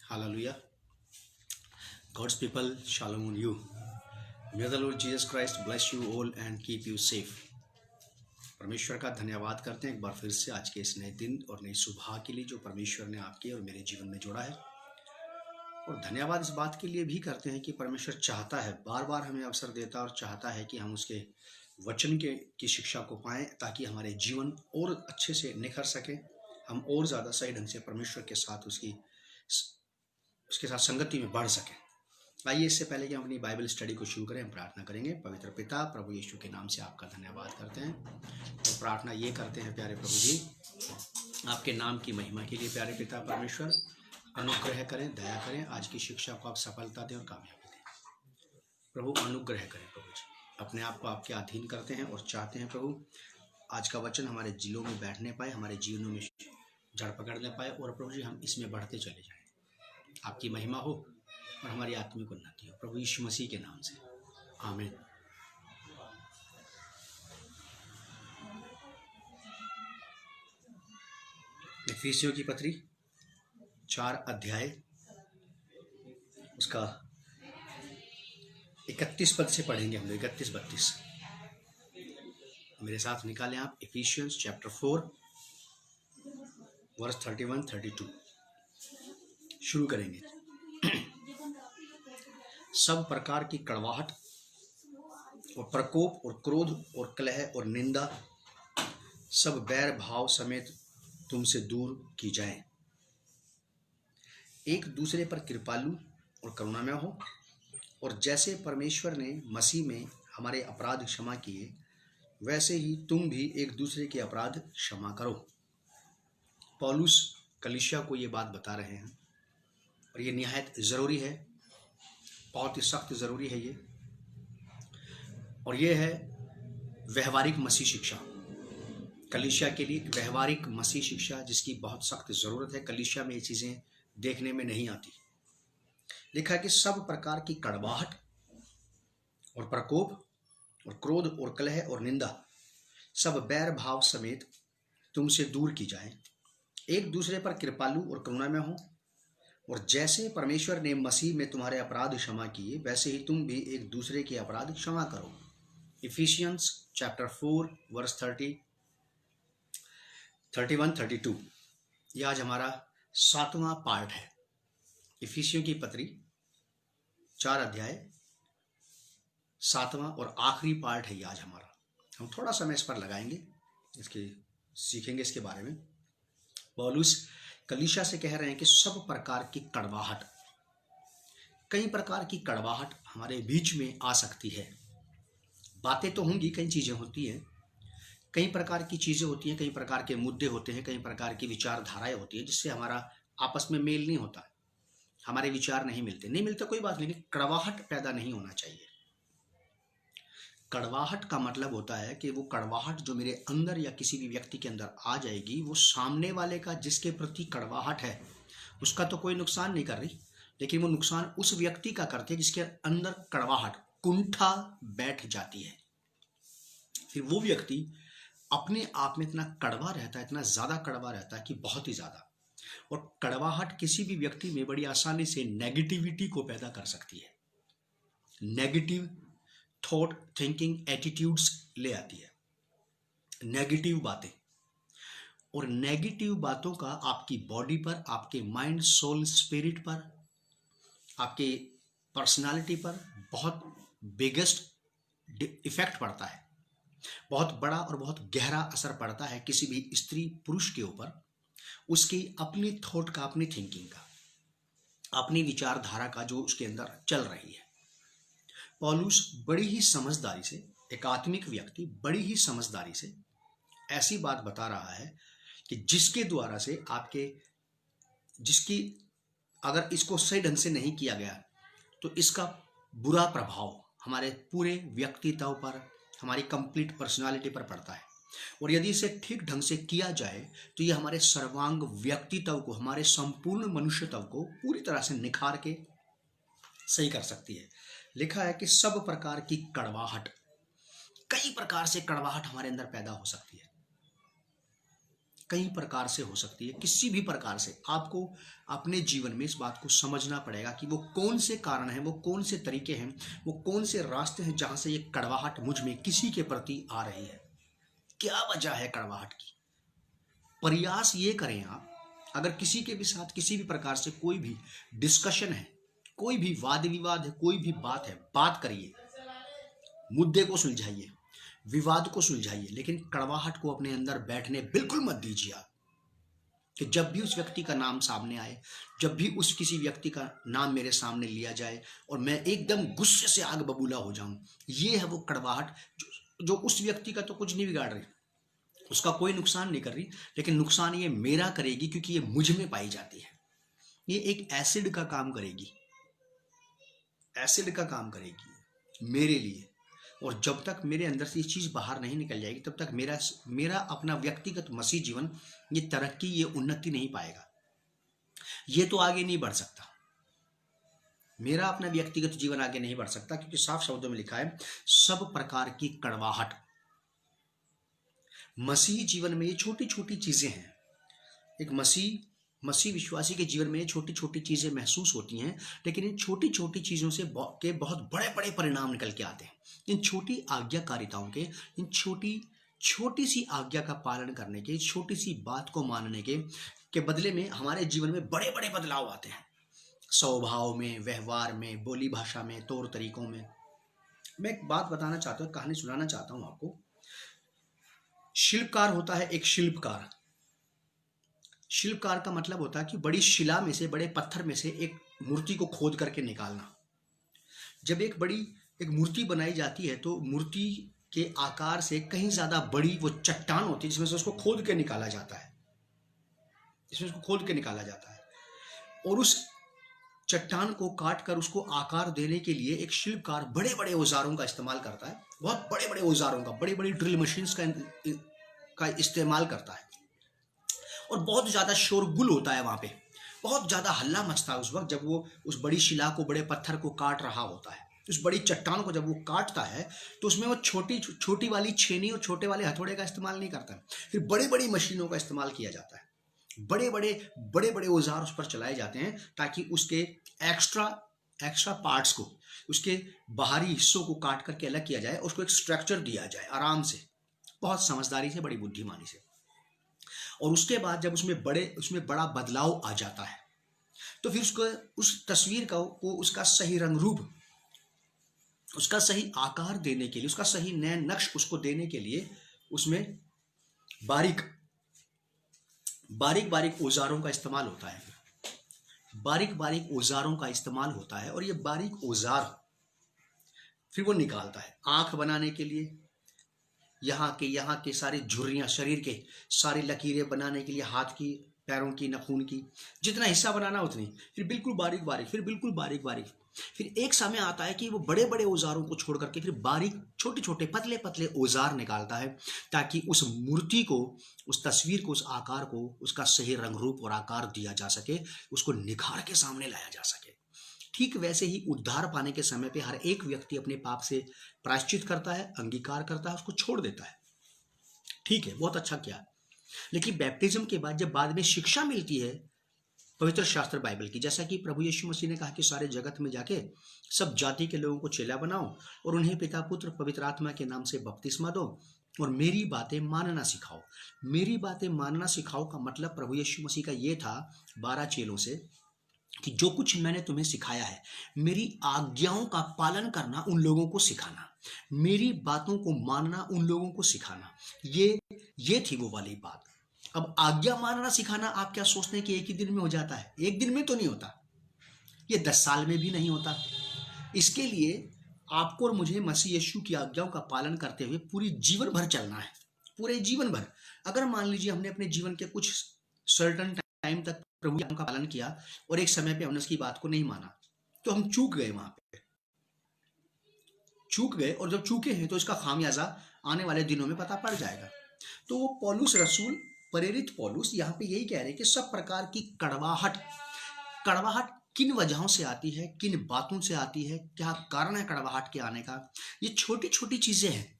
Hallelujah. God's people, shalom on you. May the Lord Jesus Christ bless you all and keep you safe. परमेश्वर का धन्यवाद करते हैं एक बार फिर से आज के इस नए दिन और नई सुबह के लिए जो परमेश्वर ने आपके और मेरे जीवन में जोड़ा है। और धन्यवाद इस बात के लिए भी करते हैं कि परमेश्वर चाहता है, बार बार हमें अवसर देता है और चाहता है कि हम उसके वचन की शिक्षा को पाएं ताकि हमारे जीवन और अच्छे से निखर सके, हम और ज़्यादा सही ढंग से परमेश्वर के साथ उसके साथ संगति में बढ़ सकें। आइए इससे पहले कि हम अपनी बाइबल स्टडी को शुरू करें, हम प्रार्थना करेंगे। पवित्र पिता, प्रभु यीशु के नाम से आपका धन्यवाद करते हैं और प्रार्थना ये करते हैं, प्यारे प्रभु जी, आपके नाम की महिमा के लिए प्यारे पिता परमेश्वर अनुग्रह करें, दया करें, आज की शिक्षा को आप सफलता दें और कामयाबी दें। प्रभु अनुग्रह करें प्रभु जी, अपने आप को आपके अधीन करते हैं और चाहते हैं प्रभु आज का वचन हमारे दिलों में बैठने पाए, हमारे जीवनों में जड़ पकड़ने पाए और प्रभु जी हम इसमें बढ़ते चले जाएं। आपकी महिमा हो और हमारी आत्मिक उन्नति हो, प्रभु यीशु मसीह के नाम से, आमीन। इफिसियों की पत्री 4 अध्याय उसका 31 पद से पढ़ेंगे हम लोग, 31-32 मेरे साथ निकालें आप। इफिशियंस चैप्टर 4 वर्स 31-32 शुरू करेंगे। सब प्रकार की कड़वाहट और प्रकोप और क्रोध और कलह और निंदा सब बैर भाव समेत तुमसे दूर की जाए। एक दूसरे पर कृपालु और करुणामय हो, और जैसे परमेश्वर ने मसीह में हमारे अपराध क्षमा किए, वैसे ही तुम भी एक दूसरे के अपराध क्षमा करो। पौलुस कलीसिया को ये बात बता रहे हैं और ये निहायत ज़रूरी है, बहुत ही सख्त ज़रूरी है ये, और ये है व्यवहारिक मसीह शिक्षा। कलीसिया के लिए व्यवहारिक मसीह शिक्षा जिसकी बहुत सख्त ज़रूरत है। कलीसिया में ये चीज़ें देखने में नहीं आती। लिखा है कि सब प्रकार की कड़वाहट और प्रकोप और क्रोध और कलह और निंदा सब बैर भाव समेत तुमसे दूर की जाए। एक दूसरे पर कृपालु और करुणामय हो, और जैसे परमेश्वर ने मसीह में तुम्हारे अपराध क्षमा किए, वैसे ही तुम भी एक दूसरे के अपराध क्षमा करो। इफिशियंस चैप्टर 4 वर्स 31-32 यह आज हमारा 7वां पार्ट है। इफिसियों की पत्री 4 अध्याय 7वां और आखिरी पार्ट है ये आज हमारा। हम थोड़ा समय इस पर लगाएंगे, सीखेंगे इसके बारे में। पौलुस कलीसिया से कह रहे हैं कि सब प्रकार की कड़वाहट, कई प्रकार की कड़वाहट हमारे बीच में आ सकती है। बातें तो होंगी, कई चीज़ें होती हैं, कई प्रकार की चीज़ें होती हैं, कई प्रकार के मुद्दे होते हैं, कई प्रकार की विचारधाराएं होती हैं जिससे हमारा आपस में मेल नहीं होता, हमारे विचार नहीं मिलते कोई बात नहीं, लेकिन कड़वाहट पैदा नहीं होना चाहिए। कड़वाहट का मतलब होता है कि वो कड़वाहट जो मेरे अंदर या किसी भी व्यक्ति के अंदर आ जाएगी, वो सामने वाले का जिसके प्रति कड़वाहट है उसका तो कोई नुकसान नहीं कर रही, लेकिन वो नुकसान उस व्यक्ति का करती है जिसके अंदर कड़वाहट कुंठा बैठ जाती है। फिर वो व्यक्ति अपने आप में इतना कड़वा रहता है, इतना ज़्यादा कड़वा रहता है कि बहुत ही ज़्यादा। और कड़वाहट किसी भी व्यक्ति में बड़ी आसानी से नेगेटिविटी को पैदा कर सकती है, नेगेटिव थॉट, थिंकिंग, एटीट्यूड्स ले आती है, नेगेटिव बातें। और नेगेटिव बातों का आपकी बॉडी पर, आपके माइंड, सोल, स्पिरिट पर, आपके पर्सनालिटी पर बहुत बिगेस्ट इफेक्ट पड़ता है, बहुत बड़ा और बहुत गहरा असर पड़ता है किसी भी स्त्री पुरुष के ऊपर, उसकी अपनी थॉट का, अपनी थिंकिंग का, अपनी विचारधारा का जो उसके अंदर चल रही है। पौलुस बड़ी ही समझदारी से, एक आत्मिक व्यक्ति बड़ी ही समझदारी से ऐसी बात बता रहा है कि जिसके द्वारा से जिसकी अगर इसको सही ढंग से नहीं किया गया तो इसका बुरा प्रभाव हमारे पूरे व्यक्तित्व पर, हमारी कंप्लीट पर्सनालिटी पर पड़ता है। और यदि इसे ठीक ढंग से किया जाए तो ये हमारे सर्वांग व्यक्तित्व को, हमारे संपूर्ण मनुष्यत्व को पूरी तरह से निखार के सही कर सकती है। लिखा है कि सब प्रकार की कड़वाहट, कई प्रकार से कड़वाहट हमारे अंदर पैदा हो सकती है। कई प्रकार से हो सकती है, किसी भी प्रकार से। आपको अपने जीवन में इस बात को समझना पड़ेगा कि वो कौन से कारण हैं, वो कौन से तरीके हैं, वो कौन से रास्ते हैं जहां से ये कड़वाहट मुझ में किसी के प्रति आ रही है। क्या वजह है कड़वाहट की? प्रयास ये करें आप, अगर किसी के भी साथ किसी भी प्रकार से कोई भी डिस्कशन है, कोई भी वाद विवाद है, कोई भी बात है, बात करिए, मुद्दे को सुलझाइए, विवाद को सुलझाइए, लेकिन कड़वाहट को अपने अंदर बैठने बिल्कुल मत दीजिए आप। कि जब भी उस व्यक्ति का नाम सामने आए, जब भी उस किसी व्यक्ति का नाम मेरे सामने लिया जाए और मैं एकदम गुस्से से आग बबूला हो जाऊं, ये है वो कड़वाहट जो उस व्यक्ति का तो कुछ नहीं बिगाड़ रही, उसका कोई नुकसान नहीं कर रही, लेकिन नुकसान ये मेरा करेगी, क्योंकि ये मुझ में पाई जाती है। ये एक एसिड का काम करेगी, एसिड का काम करेगी मेरे लिए। और जब तक मेरे अंदर से ये चीज बाहर नहीं निकल जाएगी, तब तक मेरा अपना व्यक्तिगत मसीह जीवन ये तरक्की, ये उन्नति नहीं पाएगा, ये तो आगे नहीं बढ़ सकता। मेरा अपना व्यक्तिगत जीवन आगे नहीं बढ़ सकता, क्योंकि साफ शब्दों में लिखा है सब प्रकार की कड़वाहट। मसीह जीवन में ये छोटी छोटी चीजें हैं। एक मसीह विश्वासी के जीवन में ये छोटी छोटी चीजें महसूस होती हैं, लेकिन इन छोटी छोटी चीजों से के बहुत बड़े बड़े परिणाम निकल के आते हैं। इन छोटी आज्ञाकारिताओं के, इन छोटी सी आज्ञा का पालन करने के, छोटी सी बात को मानने के बदले में हमारे जीवन में बड़े बड़े बदलाव आते हैं, स्वभाव में, व्यवहार में, बोली भाषा में, तौर तरीकों में। मैं एक बात बताना चाहता हूँ, कहानी सुनाना चाहता हूँ आपको। शिल्पकार होता है एक शिल्पकार। शिल्पकार का मतलब होता है कि बड़ी शिला में से, बड़े पत्थर में से एक मूर्ति को खोद करके निकालना। जब एक मूर्ति बनाई जाती है तो मूर्ति के आकार से कहीं ज्यादा बड़ी वो चट्टान होती है जिसमें से उसको खोद के निकाला जाता है, और उस चट्टान को काट कर उसको आकार देने के लिए एक शिल्पकार बड़े बड़े औजारों का इस्तेमाल करता है, बहुत बड़े बड़े औजारों का, बड़ी बड़ी ड्रिल मशीन्स का इस्तेमाल करता है। और बहुत ज्यादा शोरगुल होता है वहां पे, बहुत ज्यादा हल्ला मचता है उस वक्त जब वो उस बड़ी शिला को, बड़े पत्थर को काट रहा होता है। उस बड़ी चट्टान को जब वो काटता है तो उसमें वो छोटी वाली छेनी और छोटे वाले हथौड़े का इस्तेमाल नहीं करता है, फिर बड़ी बड़ी मशीनों का इस्तेमाल किया जाता है। बड़े बड़े औजार उस पर चलाए जाते हैं ताकि उसके एक्स्ट्रा पार्ट्स को, उसके बाहरी हिस्सों को काट करके अलग किया जाए, उसको एक स्ट्रक्चर दिया जाए आराम से, बहुत समझदारी से, बड़ी बुद्धिमानी से। और उसके बाद जब उसमें बड़ा बदलाव आ जाता है तो फिर उसको, उस तस्वीर को उसका सही रंग रूप, उसका सही आकार देने के लिए, उसका सही नया नक्श उसको देने के लिए उसमें बारीक औजारों का इस्तेमाल होता है, बारीक औजारों का इस्तेमाल होता है। और ये बारीक औजार फिर वो निकालता है आंख बनाने के लिए, यहाँ के सारे झुर्रियां, शरीर के सारी लकीरें बनाने के लिए, हाथ की, पैरों की, नाखून की, जितना हिस्सा बनाना उतनी, फिर बिल्कुल बारीक, फिर बिल्कुल बारीक। फिर एक समय आता है कि वो बड़े बड़े औजारों को छोड़ करके फिर बारीक, छोटे छोटे, पतले पतले औजार निकालता है, ताकि उस मूर्ति को, उस तस्वीर को, उस आकार को, उसका सही रंग रूप और आकार दिया जा सके, उसको निखार के सामने लाया जा सके। ठीक वैसे ही उद्धार पाने के समय पे हर एक व्यक्ति अपने पाप से प्रायश्चित करता है, अंगीकार करता है, उसको छोड़ देता है। ठीक है, बहुत अच्छा किया। लेकिन बैप्टिज्म के बाद जब बाद में शिक्षा मिलती है पवित्र शास्त्र बाइबल की, जैसा कि प्रभु यीशु मसीह ने कहा कि सारे जगत में जाके सब जाति के लोगों को चेला बनाओ और उन्हें पिता, पुत्र, पवित्र आत्मा के नाम से बपतिस्मा दो और मेरी बातें मानना सिखाओ। मेरी बातें मानना सिखाओ का मतलब प्रभु यीशु मसीह का ये था 12 चेलों से कि जो कुछ मैंने तुम्हें सिखाया है, मेरी आज्ञाओं का पालन करना उन लोगों को सिखाना, मेरी बातों को मानना उन लोगों को सिखाना। ये थी वो वाली बात। अब आज्ञा मानना सिखाना आप क्या सोचते हैं कि एक ही दिन में हो जाता है? एक दिन में तो नहीं होता, ये 10 साल में भी नहीं होता। इसके लिए आपको और मुझे मसीह यीशु की आज्ञाओं का पालन करते हुए पूरी जीवन भर चलना है, पूरे जीवन भर। अगर मान लीजिए हमने अपने जीवन के कुछ सर्टेन टाइम तक प्रभु का पालन किया और एक समय पे हमने उसकी बात को नहीं माना, तो हम चूक गए, वहां पे चूक गए। और जब चूके हैं तो इसका खामियाजा आने वाले दिनों में पता पड़ जाएगा। तो वो पौलुस रसूल, प्रेरित पौलुस यहाँ पे यही कह रहे हैं कि सब प्रकार की कड़वाहट किन वजहों से आती है, किन बातों से आती है, क्या कारण है कड़वाहट के आने का, ये छोटी छोटी चीजें हैं।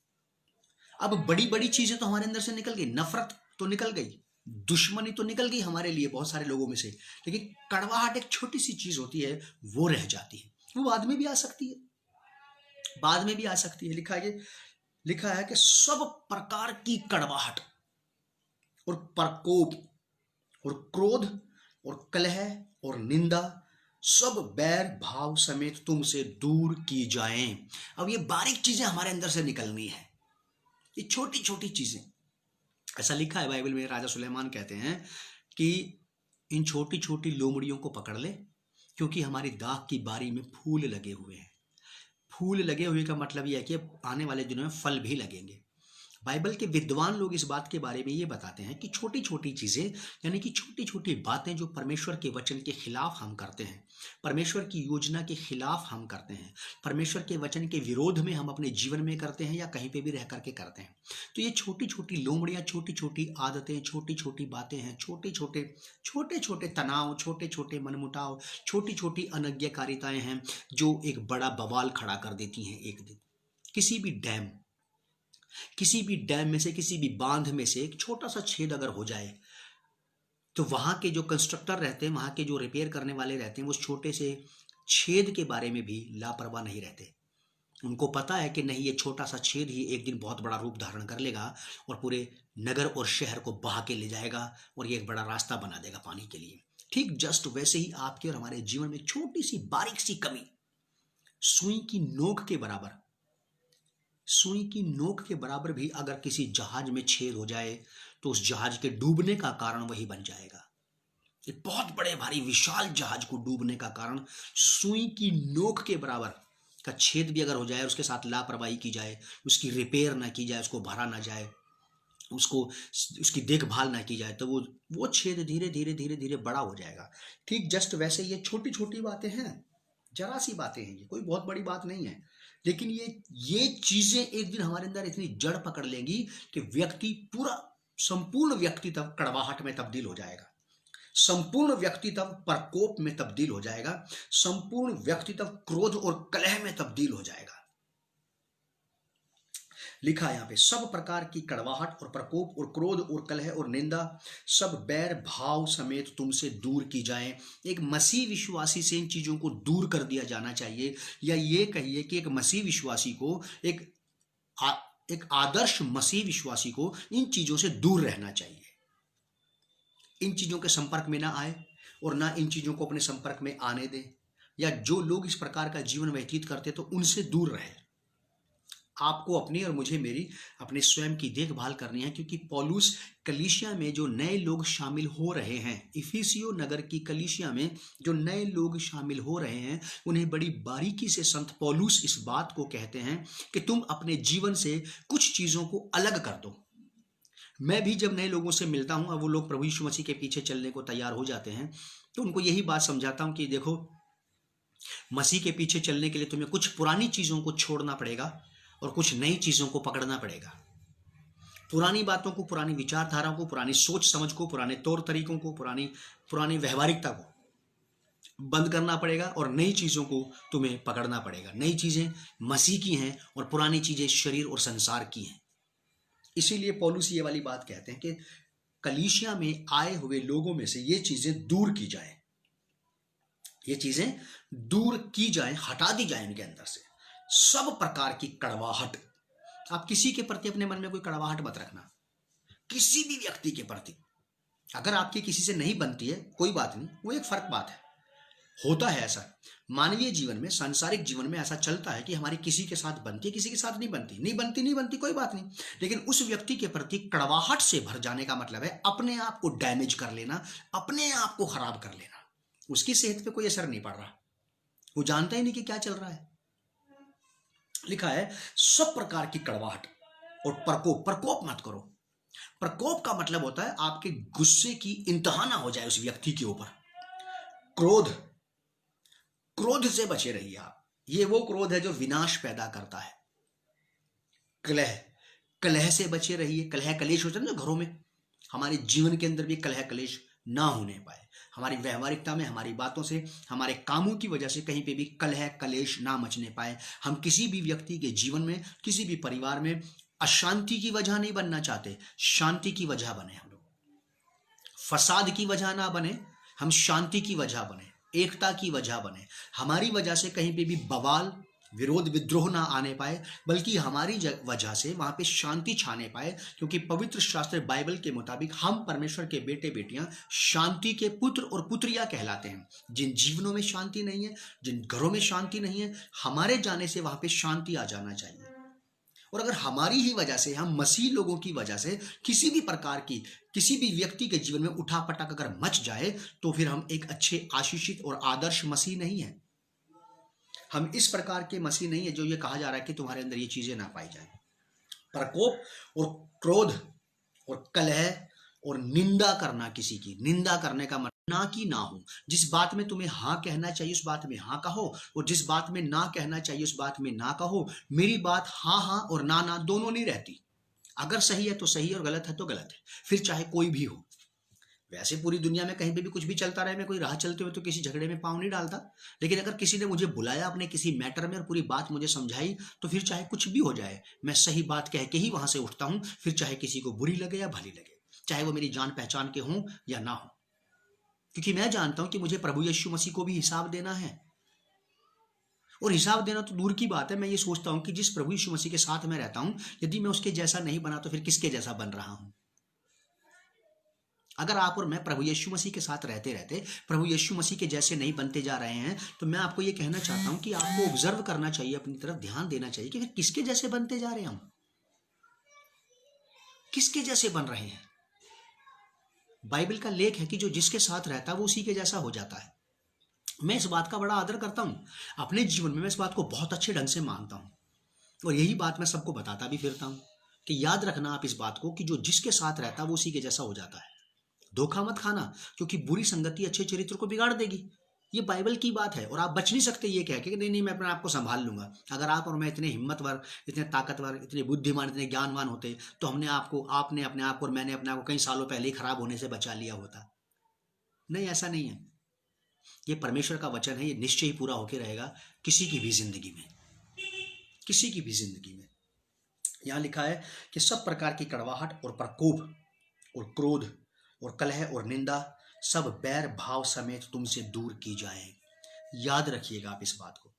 अब बड़ी बड़ी चीजें तो हमारे अंदर से निकल गई, नफरत तो निकल गई, दुश्मनी तो निकल गई हमारे लिए बहुत सारे लोगों में से, लेकिन कड़वाहट एक छोटी सी चीज होती है, वो रह जाती है। वो बाद में भी आ सकती है, बाद में भी आ सकती है। लिखा है कि सब प्रकार की कड़वाहट और प्रकोप और क्रोध और कलह और निंदा सब बैर भाव समेत तुमसे दूर की जाएं। अब ये बारीक चीजें हमारे अंदर से निकलनी है, ये छोटी छोटी चीजें। ऐसा लिखा है बाइबल में, राजा सुलेमान कहते हैं कि इन छोटी छोटी लोमड़ियों को पकड़ ले, क्योंकि हमारी दाख की बारी में फूल लगे हुए हैं। फूल लगे हुए का मतलब यह है कि आने वाले दिनों में फल भी लगेंगे। बाइबल के विद्वान लोग इस बात के बारे में ये बताते हैं कि छोटी छोटी चीजें, यानी कि छोटी छोटी बातें जो परमेश्वर के वचन के खिलाफ हम करते हैं, परमेश्वर की योजना के खिलाफ हम करते हैं, परमेश्वर के वचन के विरोध में हम अपने जीवन में करते हैं या कहीं पे भी रह करके करते हैं, तो ये छोटी छोटी लोमड़ियां, छोटी छोटी आदतें, छोटी छोटी बातें हैं, छोटे छोटे तनाव, छोटे छोटे मनमुटाव, छोटी छोटी अनज्ञाकारिताएं हैं जो एक बड़ा बवाल खड़ा कर देती हैं एक दिन। किसी भी डैम में से, किसी भी बांध में से एक छोटा सा छेद अगर हो जाए, तो वहां के जो कंस्ट्रक्टर रहते हैं, वहां के जो रिपेयर करने वाले रहते हैं, वो छोटे से छेद के बारे में भी लापरवाह नहीं रहते। उनको पता है कि नहीं, ये छोटा सा छेद ही एक दिन बहुत बड़ा रूप धारण कर लेगा और पूरे नगर और शहर को बहा के ले जाएगा और ये एक बड़ा रास्ता बना देगा पानी के लिए। ठीक जस्ट वैसे ही आपके और हमारे जीवन में छोटी सी बारीक सी कमी, सुई की नोक के बराबर भी अगर किसी जहाज में छेद हो जाए, तो उस जहाज के डूबने का कारण वही बन जाएगा। एक बहुत बड़े भारी विशाल जहाज को डूबने का कारण सुई की नोक के बराबर का छेद भी अगर हो जाए, उसके साथ लापरवाही की जाए, उसकी रिपेयर ना की जाए, उसको भरा ना जाए, उसकी देखभाल ना की जाए, तो वो छेद धीरे धीरे धीरे धीरे बड़ा हो जाएगा। ठीक जस्ट वैसे ये छोटी छोटी बातें हैं, जरा सी बातें हैं, ये कोई बहुत बड़ी बात नहीं है, लेकिन ये चीजें एक दिन हमारे अंदर इतनी जड़ पकड़ लेंगी कि व्यक्ति पूरा संपूर्ण व्यक्ति तब कड़वाहट में तब्दील हो जाएगा, संपूर्ण व्यक्ति तब प्रकोप में तब्दील हो जाएगा, संपूर्ण व्यक्ति तब क्रोध और कलह में तब्दील हो जाएगा। लिखा है यहां पे, सब प्रकार की कड़वाहट और प्रकोप और क्रोध और कलह और निंदा सब बैर भाव समेत तुमसे दूर की जाएं। एक मसीह विश्वासी से इन चीजों को दूर कर दिया जाना चाहिए, या ये कहिए कि एक मसीह विश्वासी को, एक आदर्श मसीह विश्वासी को इन चीजों से दूर रहना चाहिए। इन चीजों के संपर्क में ना आए और ना इन चीजों को अपने संपर्क में आने दें, या जो लोग इस प्रकार का जीवन व्यतीत करते तो उनसे दूर रहे। आपको अपनी और मुझे मेरी अपने स्वयं की देखभाल करनी है, क्योंकि पौलुस कलीसिया में जो नए लोग शामिल हो रहे हैं, इफिसियो नगर की कलीसिया में जो नए लोग शामिल हो रहे हैं, उन्हें बड़ी बारीकी से संत पौलुस इस बात को कहते हैं कि तुम अपने जीवन से कुछ चीजों को अलग कर दो। मैं भी जब नए लोगों से मिलता हूं और वो लोग प्रभु यीशु मसीह के पीछे चलने को तैयार हो जाते हैं, तो उनको यही बात समझाता हूं कि देखो, मसीह के पीछे चलने के लिए तुम्हें कुछ पुरानी चीजों को छोड़ना पड़ेगा और कुछ नई चीजों को पकड़ना पड़ेगा। पुरानी बातों को, पुरानी विचारधाराओं को, पुरानी सोच समझ को, पुराने तौर तरीकों को, पुरानी व्यवहारिकता को बंद करना पड़ेगा और नई चीजों को तुम्हें पकड़ना पड़ेगा। नई चीजें मसीह की हैं और पुरानी चीजें शरीर और संसार की हैं। इसीलिए पौलुस ये वाली बात कहते हैं कि कलीसिया में आए हुए लोगों में से ये चीजें दूर की जाए, ये चीजें दूर की जाए, हटा दी जाए इनके अंदर से। सब प्रकार की कड़वाहट, आप किसी के प्रति अपने मन में कोई कड़वाहट मत रखना, किसी भी व्यक्ति के प्रति। अगर आपकी किसी से नहीं बनती है, कोई बात नहीं, वो एक फर्क बात है, होता है ऐसा। मानवीय जीवन में, सांसारिक जीवन में ऐसा चलता है कि हमारी किसी के साथ बनती है, किसी के साथ नहीं बनती, कोई बात नहीं। लेकिन उस व्यक्ति के प्रति कड़वाहट से भर जाने का मतलब है अपने आप को डैमेज कर लेना, अपने आप को खराब कर लेना। उसकी सेहत पे कोई असर नहीं पड़ रहा, वो जानता ही नहीं कि क्या चल रहा है। लिखा है, सब प्रकार की कड़वाहट और प्रकोप मत करो। प्रकोप का मतलब होता है आपके गुस्से की इंतहा ना हो जाए उस व्यक्ति के ऊपर। क्रोध से बचे रहिए आप, ये वो क्रोध है जो विनाश पैदा करता है। कलह से बचे रहिए। कलह कलेश होता है ना घरों में, हमारे जीवन के अंदर भी कलह कलेश ना होने पाए। हमारी व्यवहारिकता में, हमारी बातों से, हमारे कामों की वजह से कहीं पे भी कलह कलेश ना मचने पाए। हम किसी भी व्यक्ति के जीवन में, किसी भी परिवार में अशांति की वजह नहीं बनना चाहते, शांति की वजह बने हम लोग। फसाद की वजह ना बने, हम शांति की वजह बने, एकता की वजह बने। हमारी वजह से कहीं पे भी बवाल, विरोध, विद्रोह ना आने पाए, बल्कि हमारी वजह से वहां पे शांति छाने पाए। क्योंकि पवित्र शास्त्र बाइबल के मुताबिक हम परमेश्वर के बेटे बेटियां शांति के पुत्र और पुत्रियां कहलाते हैं। जिन जीवनों में शांति नहीं है, जिन घरों में शांति नहीं है, हमारे जाने से वहां पे शांति आ जाना चाहिए। और अगर हमारी ही वजह से, हम मसीह लोगों की वजह से किसी भी प्रकार की, किसी भी व्यक्ति के जीवन में उठापटक अगर मच जाए, तो फिर हम एक अच्छे, आशीषित और आदर्श मसीह नहीं है। हम इस प्रकार के मसीह नहीं है जो ये कहा जा रहा है कि तुम्हारे अंदर ये चीजें ना पाई जाए। प्रकोप और क्रोध और कलह और निंदा करना, किसी की निंदा करने का मतलब ना कि ना हो। जिस बात में तुम्हें हाँ कहना चाहिए उस बात में हाँ कहो, और जिस बात में ना कहना चाहिए उस बात में ना कहो। मेरी बात हाँ हाँ और ना ना दोनों नहीं रहती। अगर सही है तो सही और गलत है तो गलत है, फिर चाहे कोई भी हो। वैसे पूरी दुनिया में कहीं पे भी कुछ भी चलता रहे, मैं कोई राह चलते हुए तो किसी झगड़े में पाँव नहीं डालता। लेकिन अगर किसी ने मुझे बुलाया अपने किसी मैटर में और पूरी बात मुझे समझाई, तो फिर चाहे कुछ भी हो जाए, मैं सही बात कह के ही वहां से उठता हूं। फिर चाहे किसी को बुरी लगे या भली लगे, चाहे वो मेरी जान पहचान के हों या ना हो, क्योंकि मैं जानता हूं कि मुझे प्रभु यीशु मसीह को भी हिसाब देना है। और हिसाब देना तो दूर की बात है, मैं ये सोचता हूं कि जिस प्रभु यीशु मसीह के साथ मैं रहता हूं, यदि मैं उसके जैसा नहीं बना तो फिर किसके जैसा बन रहा हूं। अगर आप और मैं प्रभु यीशु मसीह के साथ रहते रहते प्रभु यीशु मसीह के जैसे नहीं बनते जा रहे हैं, तो मैं आपको ये कहना चाहता हूं कि आपको ऑब्जर्व करना चाहिए, अपनी तरफ ध्यान देना चाहिए कि फिर किसके जैसे बनते जा रहे हैं हम, किसके जैसे बन रहे हैं। बाइबल का लेख है कि जो जिसके साथ रहता है वो उसी के जैसा हो जाता है। मैं इस बात का बड़ा आदर करता हूं अपने जीवन में, मैं इस बात को बहुत अच्छे ढंग से मानता हूं, और यही बात मैं सबको बताता भी फिरता हूं कि याद रखना आप इस बात को कि जो जिसके साथ रहता है वो उसी के जैसा हो जाता है। धोखा मत खाना, क्योंकि बुरी संगति अच्छे चरित्र को बिगाड़ देगी। ये बाइबल की बात है, और आप बच नहीं सकते ये कह के कि नहीं नहीं मैं अपने आप को संभाल लूंगा। अगर आप और मैं इतने हिम्मतवर, इतने ताकतवर, इतने बुद्धिमान, इतने ज्ञानवान होते, तो आपने अपने आप को और मैंने अपने आप को कई सालों पहले ही खराब होने से बचा लिया होता। नहीं, ऐसा नहीं है। ये परमेश्वर का वचन है, ये निश्चय ही पूरा होकर रहेगा किसी की भी जिंदगी में, किसी की भी जिंदगी में। यहां लिखा है कि सब प्रकार की कड़वाहट और प्रकोप और क्रोध और कलह और निंदा सब बैर भाव समेत तुमसे दूर की जाए। याद रखिएगा आप इस बात को,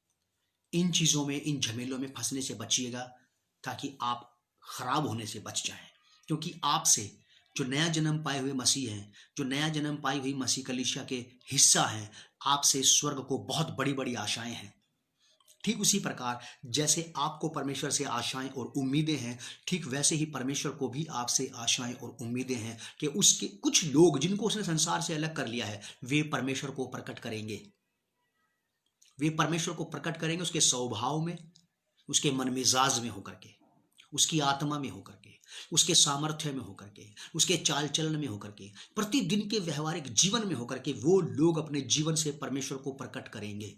इन चीजों में, इन झमेलों में फंसने से बचिएगा, ताकि आप खराब होने से बच जाएं। क्योंकि आपसे जो नया जन्म पाए हुए मसीह हैं, जो नया जन्म पाई हुई मसीह कलीसिया के हिस्सा हैं, आपसे स्वर्ग को बहुत बड़ी बड़ी आशाएं हैं। ठीक उसी प्रकार जैसे आपको परमेश्वर से आशाएं और उम्मीदें हैं, ठीक वैसे ही परमेश्वर को भी आपसे आशाएं और उम्मीदें हैं कि उसके कुछ लोग जिनको उसने संसार से अलग कर लिया है, वे परमेश्वर को प्रकट करेंगे। वे परमेश्वर को प्रकट करेंगे उसके स्वभाव में, उसके मन मिजाज में होकर के, उसकी आत्मा में होकर के, उसके सामर्थ्य में होकर के, उसके चाल चलन में होकर के, प्रतिदिन के व्यवहारिक जीवन में होकर के वो लोग अपने जीवन से परमेश्वर को प्रकट करेंगे।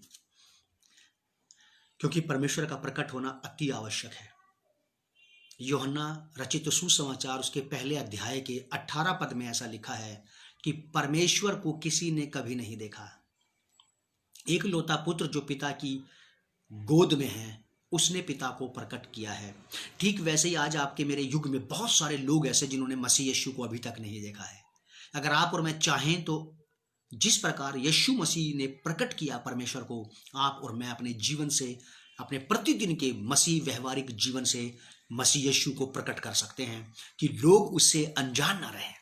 क्योंकि परमेश्वर का प्रकट होना अति आवश्यक है। यूहन्ना रचित सुसमाचार उसके पहले अध्याय के 18 पद में ऐसा लिखा है कि परमेश्वर को किसी ने कभी नहीं देखा, एक लौता पुत्र जो पिता की गोद में है उसने पिता को प्रकट किया है। ठीक वैसे ही आज आपके मेरे युग में बहुत सारे लोग ऐसे जिन्होंने मसीह यीशु को अभी तक नहीं देखा है। अगर आप और मैं चाहें तो जिस प्रकार यीशु मसीह ने प्रकट किया परमेश्वर को, आप और मैं अपने जीवन से, अपने प्रतिदिन के मसीह व्यवहारिक जीवन से मसीह यीशु को प्रकट कर सकते हैं कि लोग उससे अनजान ना रहें।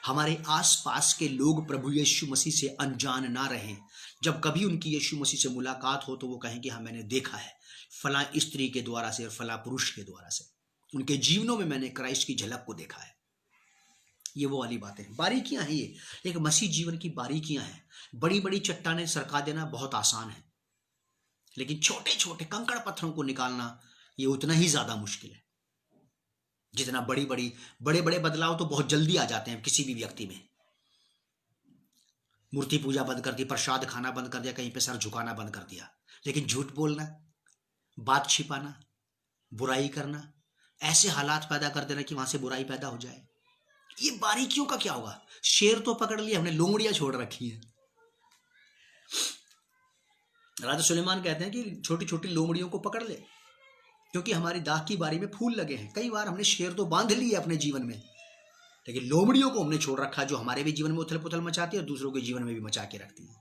हमारे आसपास के लोग प्रभु यीशु मसीह से अनजान ना रहें। जब कभी उनकी यीशु मसीह से मुलाकात हो तो वो कहें कि हाँ मैंने देखा है फला स्त्री के द्वारा से और फला पुरुष के द्वारा से, उनके जीवनों में मैंने क्राइस्ट की झलक को देखा है। ये वो वाली बातें हैं, बारीकियां हैं, ये एक मसीह जीवन की बारीकियां हैं। बड़ी बड़ी चट्टानें सरका देना बहुत आसान है, लेकिन छोटे छोटे कंकड़ पत्थरों को निकालना ये उतना ही ज्यादा मुश्किल है। जितना बड़े बड़े बदलाव तो बहुत जल्दी आ जाते हैं किसी भी व्यक्ति में। मूर्ति पूजा बंद कर दी, प्रसाद खाना बंद कर दिया, कहीं पे सर झुकाना बंद कर दिया, लेकिन झूठ बोलना, बात छिपाना, बुराई करना, ऐसे हालात पैदा कर देना कि वहां से बुराई पैदा हो जाए, ये बारीकियों का क्या होगा। शेर तो पकड़ लिया हमने, लोमड़ियां छोड़ रखी है। राजा सुलेमान कहते हैं कि छोटी छोटी लोमड़ियों को पकड़ ले, क्योंकि हमारी दाख की बारी में फूल लगे हैं। कई बार हमने शेर तो बांध लिए अपने जीवन में, लेकिन लोमड़ियों को हमने छोड़ रखा, जो हमारे भी जीवन में उथल पुथल मचाती है और दूसरों के जीवन में भी मचा के रखती है।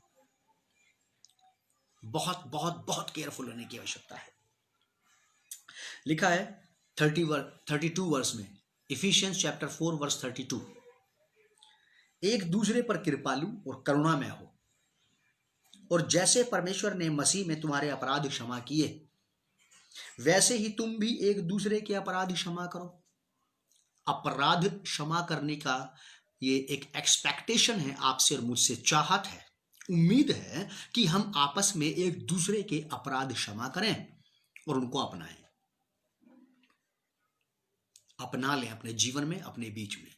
बहुत बहुत बहुत केयरफुल होने की आवश्यकता है। लिखा है 32 वर्ष में, इफिशियंस चैप्टर 4 वर्स 32, एक दूसरे पर कृपालु और करुणामय हो, और जैसे परमेश्वर ने मसीह में तुम्हारे अपराध क्षमा किए, वैसे ही तुम भी एक दूसरे के अपराध क्षमा करो। अपराध क्षमा करने का ये एक एक्सपेक्टेशन है आपसे और मुझसे, चाहत है, उम्मीद है कि हम आपस में एक दूसरे के अपराध क्षमा करें और उनको अपनाएं, अपना लें अपने जीवन में, अपने बीच में।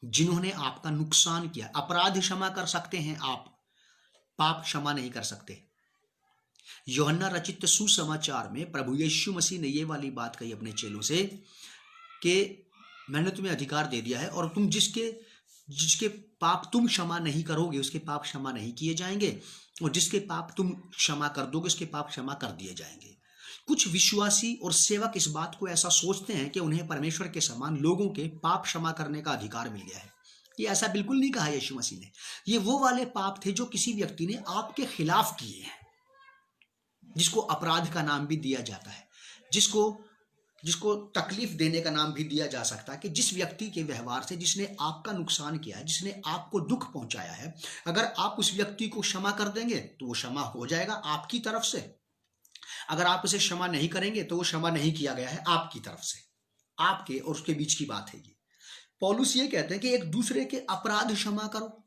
जिन्होंने आपका नुकसान किया, अपराध क्षमा कर सकते हैं आप, पाप क्षमा नहीं कर सकते। यूहन्ना रचित सुसमाचार में प्रभु यीशु मसीह ने ये वाली बात कही अपने चेलों से कि मैंने तुम्हें अधिकार दे दिया है, और तुम जिसके पाप तुम क्षमा नहीं करोगे उसके पाप क्षमा नहीं किए जाएंगे, और जिसके पाप तुम क्षमा कर दोगे उसके पाप क्षमा कर दिए जाएंगे। कुछ विश्वासी और सेवक इस बात को ऐसा सोचते हैं कि उन्हें परमेश्वर के समान लोगों के पाप क्षमा करने का अधिकार मिल गया है। ये ऐसा बिल्कुल नहीं कहा यीशु मसीह ने। ये वो वाले पाप थे जो किसी व्यक्ति ने आपके खिलाफ किए हैं, जिसको अपराध का नाम भी दिया जाता है, जिसको तकलीफ देने का नाम भी दिया जा सकता है, कि जिस व्यक्ति के व्यवहार से, जिसने आपका नुकसान किया है, जिसने आपको दुख पहुंचाया है, अगर आप उस व्यक्ति को क्षमा कर देंगे तो वो क्षमा हो जाएगा आपकी तरफ से। अगर आप उसे क्षमा नहीं करेंगे तो वो क्षमा नहीं किया गया है आपकी तरफ से। आपके और उसके बीच की बात है ये। पौलुस ये कहते हैं कि एक दूसरे के अपराध क्षमा करो।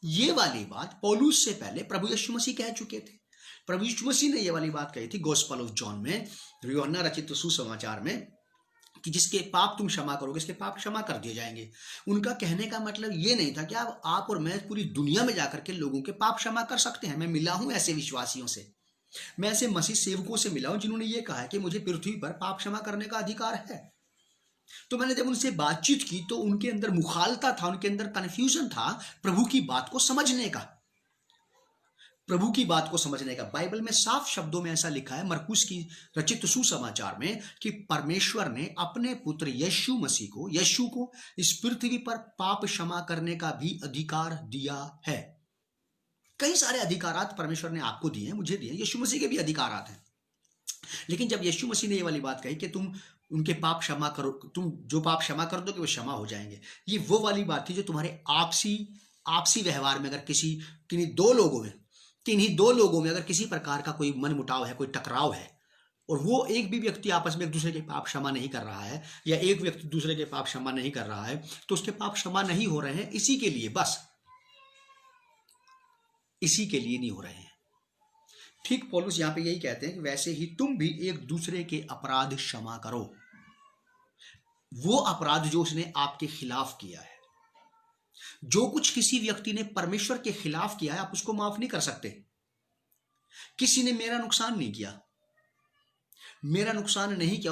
ये वाली बात पौलुस से पहले प्रभु यीशु मसीह कह चुके थे। प्रभु यीशु मसीह ने ये वाली बात कही थी गॉस्पेल ऑफ जॉन में, यूहन्ना रचित सुसमाचार में, कि जिसके पाप तुम क्षमा करोगे इसके पाप क्षमा कर दिए जाएंगे। उनका कहने का मतलब ये नहीं था कि आप और मैं पूरी दुनिया में जाकर के लोगों के पाप क्षमा कर सकते हैं। मैं मिला हूं ऐसे विश्वासियों से, मैं ऐसे मसीह सेवकों से मिला हूं जिन्होंने ये कहा है कि मुझे पृथ्वी पर पाप क्षमा करने का अधिकार है। तो मैंने जब उनसे बातचीत की तो उनके अंदर मुखालता था, उनके अंदर कन्फ्यूजन था प्रभु की बात को समझने का, प्रभु की बात को समझने का। बाइबल में साफ शब्दों में ऐसा लिखा है मरकुस की रचित सुसमाचार में कि परमेश्वर ने अपने पुत्र यीशु को इस पृथ्वी पर पाप क्षमा करने का भी अधिकार दिया है। कई सारे अधिकारात परमेश्वर ने आपको दिए हैं, मुझे दिए, यीशु मसीह के भी अधिकारात हैं। लेकिन जब यीशु मसीह ने ये वाली बात कही कि तुम उनके पाप क्षमा करो, तुम जो पाप क्षमा कर दोगे वो क्षमा हो जाएंगे, ये वो वाली बात थी जो तुम्हारे आपसी व्यवहार में, अगर किन्हीं दो लोगों में अगर किसी प्रकार का कोई मनमुटाव है, कोई टकराव है, और वो एक भी व्यक्ति आपस में एक दूसरे के पाप क्षमा नहीं कर रहा है, या एक व्यक्ति दूसरे के पाप क्षमा नहीं कर रहा है, तो उसके पाप क्षमा नहीं हो रहे हैं इसी के लिए, बस इसी के लिए नहीं हो रहे हैं। ठीक पौलुस यहां पे यही कहते हैं कि वैसे ही तुम भी एक दूसरे के अपराध क्षमा करो। वो अपराध जो उसने आपके खिलाफ किया है, जो कुछ किसी व्यक्ति ने परमेश्वर के खिलाफ किया है, आप उसको माफ नहीं कर सकते। किसी ने मेरा नुकसान नहीं किया,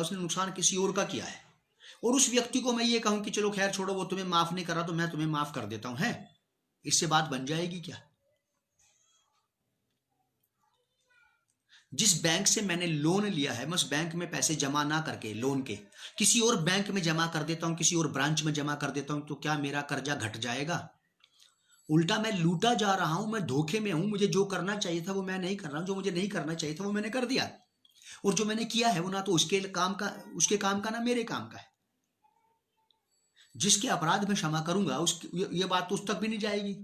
उसने नुकसान किसी और का किया है, और उस व्यक्ति को मैं ये कहूं कि चलो खैर छोड़ो, वो तुम्हें माफ नहीं कर रहा तो मैं तुम्हें माफ कर देता हूं, है इससे बात बन जाएगी क्या? जिस बैंक से मैंने लोन लिया है, मैं उस बैंक में पैसे जमा ना करके लोन के किसी और बैंक में जमा कर देता हूं, किसी और ब्रांच में जमा कर देता हूं, तो क्या मेरा कर्जा घट जाएगा? उल्टा मैं लूटा जा रहा हूं, मैं धोखे में हूं। मुझे जो करना चाहिए था वो मैं नहीं कर रहा हूं, जो मुझे नहीं करना चाहिए था वो मैंने कर दिया, और जो मैंने किया है वो ना तो उसके काम का ना मेरे काम का है। जिसके अपराध में क्षमा करूंगा ये बात तो उस तक भी नहीं जाएगी,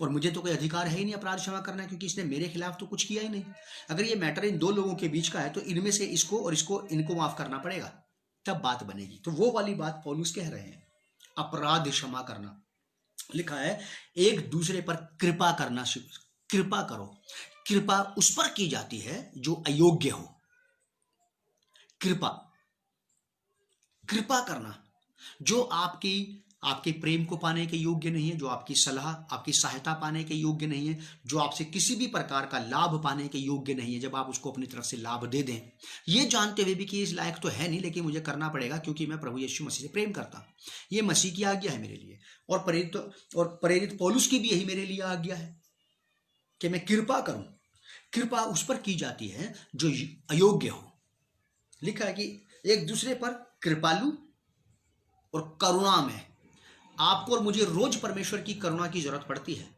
और मुझे तो कोई अधिकार है ही नहीं अपराध क्षमा करना, क्योंकि इसने मेरे खिलाफ तो कुछ किया ही नहीं। अगर ये मैटर इन दो लोगों के बीच का है तो इनमें से इसको और इनको माफ करना पड़ेगा, तब बात बनेगी। तो वो वाली बात पौलुस कह रहे हैं, अपराध क्षमा करना। लिखा है एक दूसरे पर कृपा करना, कृपा करो। कृपा उस पर की जाती है जो अयोग्य हो। कृपा करना जो आपके प्रेम को पाने के योग्य नहीं है, जो आपकी सलाह, आपकी सहायता पाने के योग्य नहीं है, जो आपसे किसी भी प्रकार का लाभ पाने के योग्य नहीं है, जब आप उसको अपनी तरफ से लाभ दे दें, ये जानते हुए भी कि इस लायक तो है नहीं, लेकिन मुझे करना पड़ेगा क्योंकि मैं प्रभु यीशु मसीह से प्रेम करता हूं, ये मसीह की आज्ञा है मेरे लिए, और प्रेरित पौलुस की भी यही मेरे लिए आज्ञा है कि मैं कृपा करूं। कृपा उस पर की जाती है जो अयोग्य हो। लिखा है कि एक दूसरे पर कृपालु और करुणा में, आपको और मुझे रोज परमेश्वर की करुणा की जरूरत पड़ती है।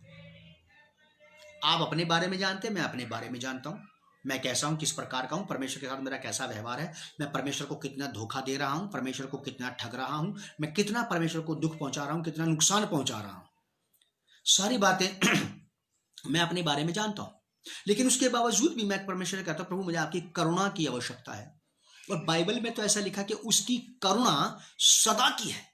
आप अपने बारे में जानते हैं, मैं अपने बारे में जानता हूं, मैं कैसा हूं, किस प्रकार का हूं, परमेश्वर के साथ मेरा कैसा व्यवहार है, मैं परमेश्वर को कितना धोखा दे रहा हूं, परमेश्वर को कितना ठग रहा हूं, मैं कितना परमेश्वर को दुख पहुंचा रहा हूं, कितना नुकसान पहुंचा रहा हूं, सारी बातें मैं अपने बारे में जानता हूं। लेकिन उसके बावजूद भी मैं परमेश्वर से कहता हूं, प्रभु मुझे आपकी करुणा की आवश्यकता है। और बाइबल में तो ऐसा लिखा कि उसकी करुणा सदा की है।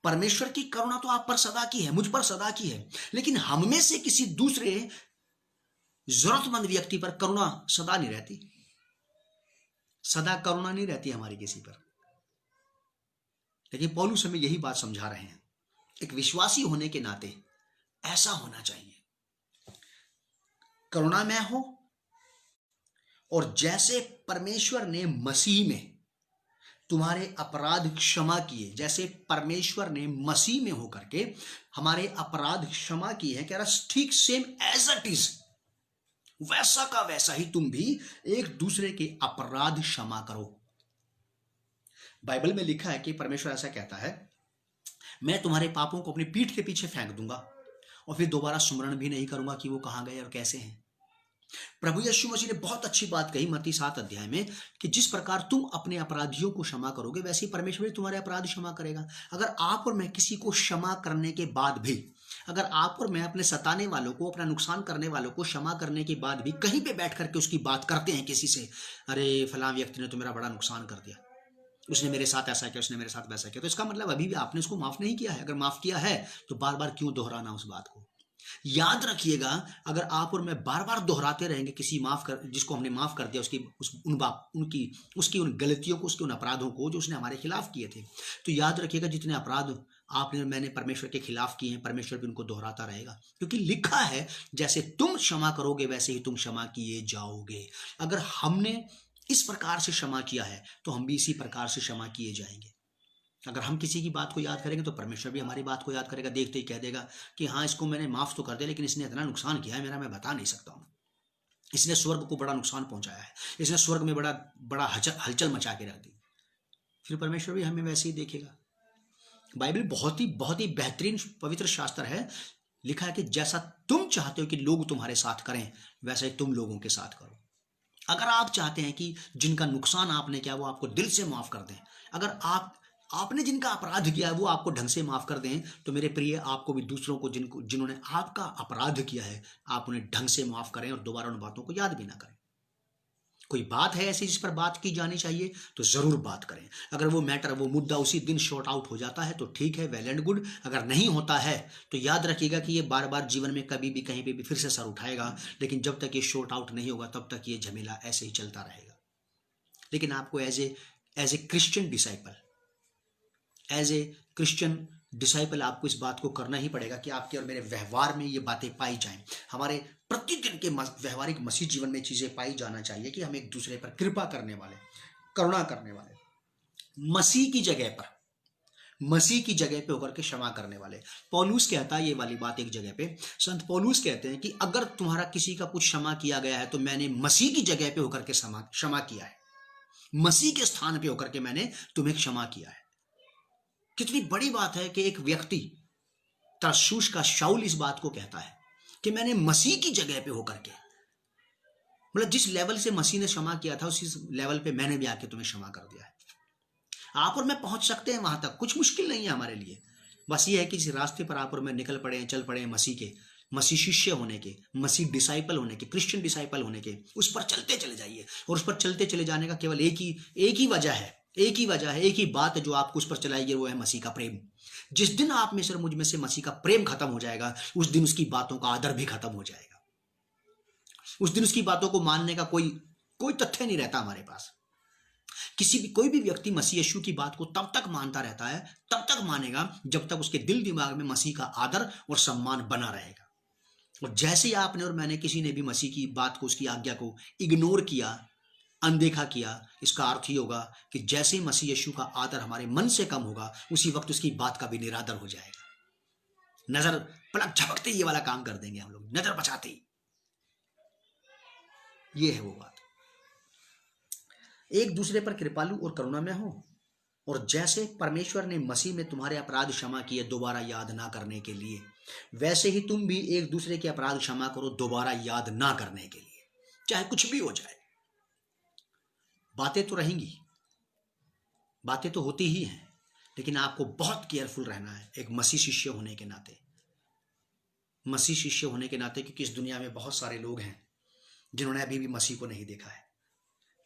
परमेश्वर की करुणा तो आप पर सदा की है, मुझ पर सदा की है, लेकिन हम में से किसी दूसरे जरूरतमंद व्यक्ति पर करुणा सदा नहीं रहती। सदा करुणा नहीं रहती हमारी किसी पर। लेकिन पौलुस हमें यही बात समझा रहे हैं, एक विश्वासी होने के नाते ऐसा होना चाहिए, करुणामय हो। और जैसे परमेश्वर ने मसीह में तुम्हारे अपराध क्षमा किए, जैसे परमेश्वर ने मसीह में होकर के हमारे अपराध क्षमा किए हैं, कह रहा ठीक सेम एज इट इज, वैसा का वैसा ही तुम भी एक दूसरे के अपराध क्षमा करो। बाइबल में लिखा है कि परमेश्वर ऐसा कहता है, मैं तुम्हारे पापों को अपनी पीठ के पीछे फेंक दूंगा और फिर दोबारा सुमरण भी नहीं करूंगा कि वो कहां गए और कैसे हैं। प्रभु यीशु मसीह ने बहुत अच्छी बात कही मत्ती 7 अध्याय में कि जिस प्रकार तुम अपने अपराधियों को क्षमा करोगे, वैसे ही परमेश्वर तुम्हारे अपराध क्षमा करेगा। अगर आप और मैं किसी को क्षमा करने के बाद भी, अगर आप और मैं अपने सताने वालों को, अपना नुकसान करने वालों को क्षमा करने के बाद भी कहीं पे बैठ करके उसकी बात करते हैं किसी से, अरे फलां व्यक्ति ने तो मेरा बड़ा नुकसान कर दिया, उसने मेरे साथ ऐसा किया, उसने मेरे साथ वैसा किया, तो इसका मतलब अभी भी आपने उसको माफ नहीं किया है। अगर माफ किया है तो बार बार क्यों दोहराना उस बात को। याद रखिएगा, अगर आप और मैं बार बार दोहराते रहेंगे किसी जिसको हमने माफ कर दिया, उसकी उन गलतियों को, उसके उन अपराधों को जो उसने हमारे खिलाफ किए थे, तो याद रखिएगा जितने अपराध आपने और मैंने परमेश्वर के खिलाफ किए हैं, परमेश्वर भी उनको दोहराता रहेगा। क्योंकि लिखा है जैसे तुम क्षमा करोगे वैसे ही तुम क्षमा किए जाओगे। अगर हमने इस प्रकार से क्षमा किया है तो हम भी इसी प्रकार से क्षमा किए जाएंगे। अगर हम किसी की बात को याद करेंगे तो परमेश्वर भी हमारी बात को याद करेगा, देखते ही कह देगा कि हाँ, इसको मैंने माफ तो कर दिया, लेकिन इसने इतना नुकसान किया है मेरा, मैं बता नहीं सकता हूँ। इसने स्वर्ग को बड़ा नुकसान पहुंचाया है, इसने स्वर्ग में बड़ा बड़ा हलचल मचा के रख दी। फिर परमेश्वर भी हमें वैसे ही देखेगा। बाइबल बहुत ही बेहतरीन पवित्र शास्त्र है। लिखा है कि जैसा तुम चाहते हो कि लोग तुम्हारे साथ करें, वैसा ही तुम लोगों के साथ करो। अगर आप चाहते हैं कि जिनका नुकसान आपने किया वो आपको दिल से माफ कर दें, अगर आपने जिनका अपराध किया है वो आपको ढंग से माफ कर दें, तो मेरे प्रिय आपको भी दूसरों को जिन्होंने आपका अपराध किया है, आप उन्हें ढंग से माफ करें और दोबारा उन बातों को याद भी ना करें। कोई बात है ऐसी जिस पर बात की जानी चाहिए तो जरूर बात करें। अगर वो मैटर, वो मुद्दा उसी दिन शॉर्ट आउट हो जाता है तो ठीक है, वेल एंड गुड। अगर नहीं होता है तो याद रखिएगा कि ये बार बार जीवन में कभी भी कहीं पे भी फिर से सर उठाएगा, लेकिन जब तक ये शॉर्ट आउट नहीं होगा तब तक ये झमेला ऐसे ही चलता रहेगा। लेकिन आपको एज ए क्रिश्चियन डिसाइपल आपको इस बात को करना ही पड़ेगा कि आपके और मेरे व्यवहार में ये बातें पाई जाएं। हमारे प्रतिदिन के व्यवहारिक मसीह जीवन में चीजें पाई जाना चाहिए कि हम एक दूसरे पर कृपा करने वाले, करुणा करने वाले, मसीह की जगह पे होकर के क्षमा करने वाले। पौलुस कहता है ये वाली बात एक जगह पे, संत पौलुस कहते हैं कि अगर तुम्हारा किसी का कुछ क्षमा किया गया है तो मैंने मसीह की जगह पे होकर के क्षमा किया है, मसीह के स्थान पे होकर के मैंने तुम्हें क्षमा किया है। कितनी बड़ी बात है कि एक व्यक्ति, तरसूस का शाऊल, इस बात को कहता है कि मैंने मसीह की जगह पे होकर के, मतलब जिस लेवल से मसीह ने क्षमा किया था उसी लेवल पे मैंने भी आके तुम्हें क्षमा कर दिया है। आप और मैं पहुंच सकते हैं वहां तक, कुछ मुश्किल नहीं है हमारे लिए। बस ये है कि इस रास्ते पर आप और मैं निकल पड़े हैं, चल पड़े हैं मसीह शिष्य होने के, मसीह डिसाइपल होने के, क्रिश्चियन डिसाइपल होने के। उस पर चलते चले जाइए, और उस पर चलते चले जाने का केवल एक ही वजह है, एक ही बात जो आपको उस पर चलाएगी, वो है मसीह का प्रेम। जिस दिन आप में से, मुझ में से मसीह का प्रेम खत्म हो जाएगा, उस दिन उसकी बातों का आदर भी खत्म हो जाएगा। उस दिन उसकी बातों को मानने का कोई तथ्य नहीं रहता हमारे पास। कोई भी व्यक्ति मसीह यीशु की बात को तब तक मानता रहता है, तब तक मानेगा जब तक उसके दिल दिमाग में मसीह का आदर और सम्मान बना रहेगा। और जैसे ही आपने और मैंने किसी ने भी मसीह की बात को, उसकी आज्ञा को इग्नोर किया, अनदेखा किया, इसका अर्थ ही होगा कि जैसे ही मसीह यीशु का आदर हमारे मन से कम होगा, उसी वक्त उसकी बात का भी निरादर हो जाएगा। नजर पलक झपकते ही ये वाला काम कर देंगे हम लोग, नजर बचाते ही। ये है वो बात। एक दूसरे पर कृपालु और करुणामय हो, और जैसे परमेश्वर ने मसीह में तुम्हारे अपराध क्षमा किए दोबारा याद ना करने के लिए, वैसे ही तुम भी एक दूसरे के अपराध क्षमा करो दोबारा याद ना करने के लिए, चाहे कुछ भी हो जाए। बातें तो रहेंगी, बातें तो होती ही हैं, लेकिन आपको बहुत केयरफुल रहना है एक मसीह शिष्य होने के नाते। मसीह शिष्य होने के नाते, क्योंकि इस दुनिया में बहुत सारे लोग हैं जिन्होंने अभी भी मसीह को नहीं देखा है।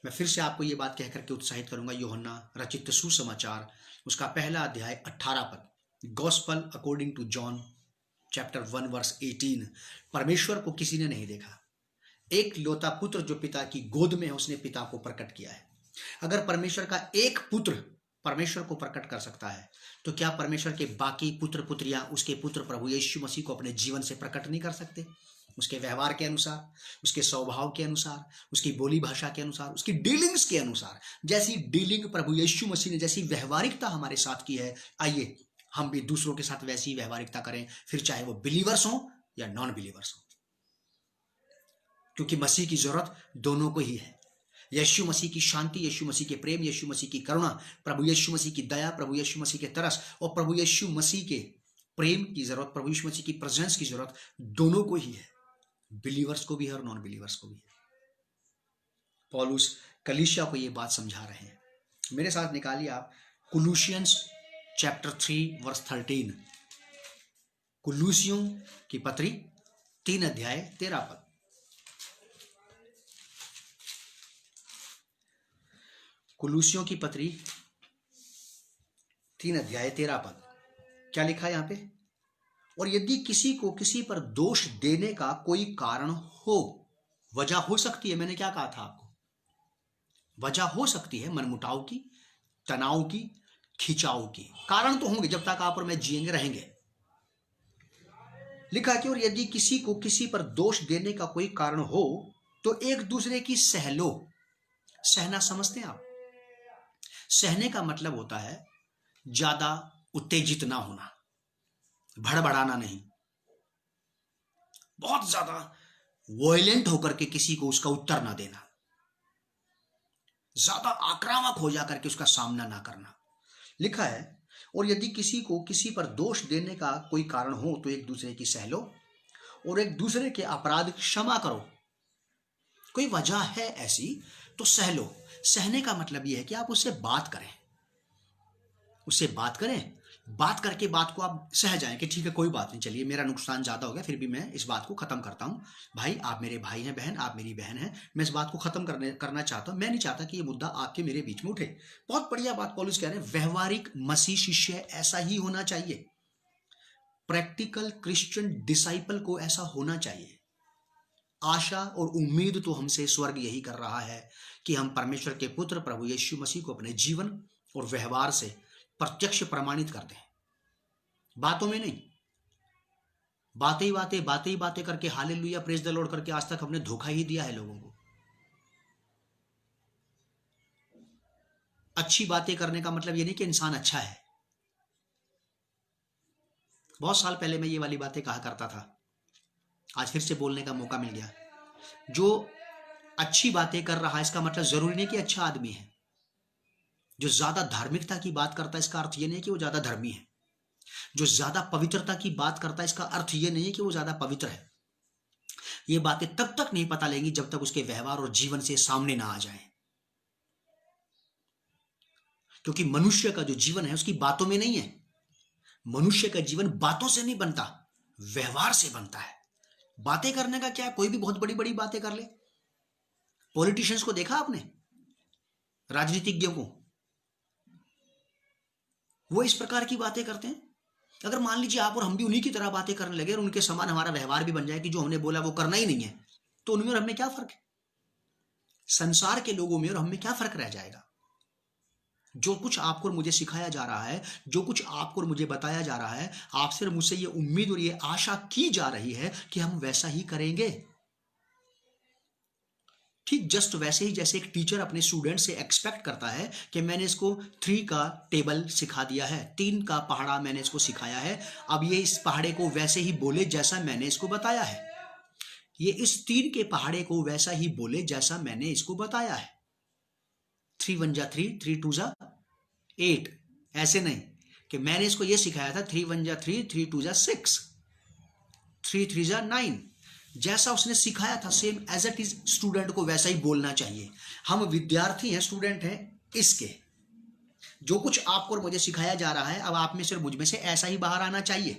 मैं फिर से आपको ये बात कहकर के उत्साहित करूंगा, यूहन्ना रचित सुसमाचार उसका पहला अध्याय 18 पद, gospel according to John chapter 1 verse 18। परमेश्वर को किसी ने नहीं देखा, एक लौता पुत्र जो पिता की गोद में है उसने पिता को प्रकट किया है। अगर परमेश्वर का एक पुत्र परमेश्वर को प्रकट कर सकता है, तो क्या परमेश्वर के बाकी पुत्र पुत्रियां उसके पुत्र प्रभु यीशु मसीह को अपने जीवन से प्रकट नहीं कर सकते? उसके व्यवहार के अनुसार, उसके स्वभाव के अनुसार, उसकी बोली भाषा के अनुसार, उसकी डीलिंग्स के अनुसार। जैसी डीलिंग प्रभु यीशु मसीह ने, जैसी व्यवहारिकता हमारे साथ की है, आइए हम भी दूसरों के साथ वैसी व्यवहारिकता करें, फिर चाहे वो बिलीवर्स हो या नॉन बिलीवर्स हो, क्योंकि मसीह की जरूरत दोनों को ही है। यीशु मसीह की शांति, यीशु मसीह के प्रेम, यीशु मसीह की करुणा, प्रभु यीशु मसीह की दया, प्रभु यीशु मसीह के तरस और प्रभु यीशु मसीह के प्रेम की जरूरत, प्रभु यीशु मसीह की प्रेजेंस की जरूरत दोनों को ही है, बिलीवर्स को भी है और नॉन बिलीवर्स को भी है। पौलुस कलीसिया को ये बात समझा रहे हैं। मेरे साथ निकालिए आप कुलूसियंस चैप्टर 3 वर्स 13, कुलूसियों की पत्री 3 अध्याय 13 पद। कुलूसियों की पत्री 3 अध्याय 13 पद, क्या लिखा है यहां पे? और यदि किसी को किसी पर दोष देने का कोई कारण हो, वजह हो सकती है, मैंने क्या कहा था आपको, वजह हो सकती है मनमुटाव की, तनाव की, खिंचाव की, कारण तो होंगे जब तक आप और मैं जिएंगे रहेंगे। लिखा कि और यदि किसी को किसी पर दोष देने का कोई कारण हो तो एक दूसरे की सह लो। सहना समझते हैं आप? सहने का मतलब होता है ज्यादा उत्तेजित ना होना, भड़बड़ाना नहीं, बहुत ज्यादा वॉयलेंट होकर के किसी को उसका उत्तर ना देना, ज्यादा आक्रामक हो जाकर के उसका सामना ना करना। लिखा है और यदि किसी को किसी पर दोष देने का कोई कारण हो तो एक दूसरे की सह लो और एक दूसरे के अपराध क्षमा करो। कोई वजह है ऐसी तो सह लो। सहने का मतलब यह है कि आप उससे बात करें, उससे बात करें, बात करके बात को आप सह जाएं कि ठीक है कोई बात नहीं, चलिए मेरा नुकसान ज्यादा हो गया, फिर भी मैं इस बात को खत्म करता हूं। भाई आप मेरे भाई हैं, बहन आप मेरी बहन हैं, मैं इस बात को खत्म करना चाहता हूं, मैं नहीं चाहता कि ये मुद्दा आपके मेरे बीच में उठे। बहुत बढ़िया बात पौलुस कह रहे हैं, व्यवहारिक मसीह शिष्य ऐसा ही होना चाहिए, प्रैक्टिकल क्रिश्चियन डिसाइपल को ऐसा होना चाहिए। आशा और उम्मीद तो हमसे स्वर्ग यही कर रहा है कि हम परमेश्वर के पुत्र प्रभु यीशु मसीह को अपने जीवन और व्यवहार से प्रत्यक्ष प्रमाणित करते हैं, बातों में नहीं। बातें ही बातें करके हालेलुया प्रेज द लॉर्ड करके आज तक हमने धोखा ही दिया है लोगों को। अच्छी बातें करने का मतलब ये नहीं कि इंसान अच्छा है। बहुत साल पहले मैं ये वाली बातें कहा करता था, आज फिर से बोलने का मौका मिल गया। जो अच्छी बातें कर रहा है इसका मतलब जरूरी नहीं कि अच्छा आदमी है। जो ज्यादा धार्मिकता की बात करता है इसका अर्थ ये नहीं कि वो ज्यादा धर्मी है। जो ज्यादा पवित्रता की बात करता है इसका अर्थ ये नहीं कि वो ज्यादा पवित्र है। ये बातें तब तक नहीं पता लेंगी जब तक उसके व्यवहार और जीवन से सामने ना आ जाए, क्योंकि मनुष्य का जो जीवन है उसकी बातों में नहीं है। मनुष्य का जीवन बातों से नहीं बनता, व्यवहार से बनता है। बातें करने का क्या है, कोई भी बहुत बड़ी बड़ी बातें कर ले। पॉलिटिशियंस को देखा आपने, राजनीतिज्ञों को, वो इस प्रकार की बातें करते हैं। अगर मान लीजिए आप और हम भी उन्हीं की तरह बातें करने लगे और उनके समान हमारा व्यवहार भी बन जाए कि जो हमने बोला वो करना ही नहीं है, तो उनमें और हमें क्या फर्क है? संसार के लोगों में और हमें क्या फर्क रह जाएगा? जो कुछ आपको और मुझे सिखाया जा रहा है, जो कुछ आपको और मुझे बताया जा रहा है, आपसे और मुझसे ये उम्मीद और ये आशा की जा रही है कि हम वैसा ही करेंगे। ठीक जस्ट वैसे ही जैसे एक टीचर अपने स्टूडेंट से एक्सपेक्ट करता है कि मैंने इसको 3 का टेबल सिखा दिया है, 3 का पहाड़ा मैंने इसको सिखाया है, अब ये इस पहाड़े को वैसे ही बोले जैसा मैंने इसको बताया है। ये इस 3 के पहाड़े को वैसा ही बोले जैसा मैंने इसको बताया है। 3 1 जा 3, 3 2 जा 8, ऐसे नहीं कि मैंने इसको ये सिखाया था 3 1 जा 3, 3 2 जा 6, 3 3 जा 9। जैसा उसने सिखाया था same as it is student को वैसा ही बोलना चाहिए। हम विद्यार्थी हैं, स्टूडेंट हैं इसके। जो कुछ आपको और मुझे सिखाया जा रहा है अब आप में से और मुझ में से ऐसा ही बाहर आना चाहिए,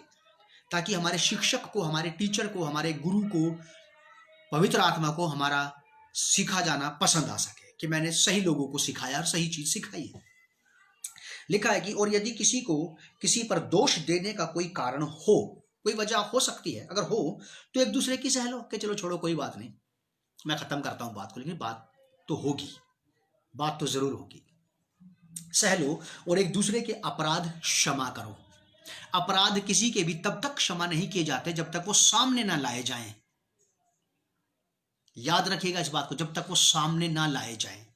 ताकि हमारे शिक्षक को, हमारे टीचर को, हमारे गुरु को, पवित्र आत्मा को हमारा सिखा जाना पसंद आ सके कि मैंने सही लोगों को सिखाया और सही चीज सिखाई है। लिखा है कि और यदि किसी को किसी पर दोष देने का कोई कारण हो, कोई वजह हो सकती है, अगर हो तो एक दूसरे की सह लो कि चलो छोड़ो कोई बात नहीं, मैं खत्म करता हूं बात को, लेकिन बात तो होगी, बात तो जरूर होगी। सह लो और एक दूसरे के अपराध क्षमा करो। अपराध किसी के भी तब तक क्षमा नहीं किए जाते जब तक वो सामने ना लाए जाएं। याद रखिएगा इस बात को, जब तक वो सामने ना लाए जाएं।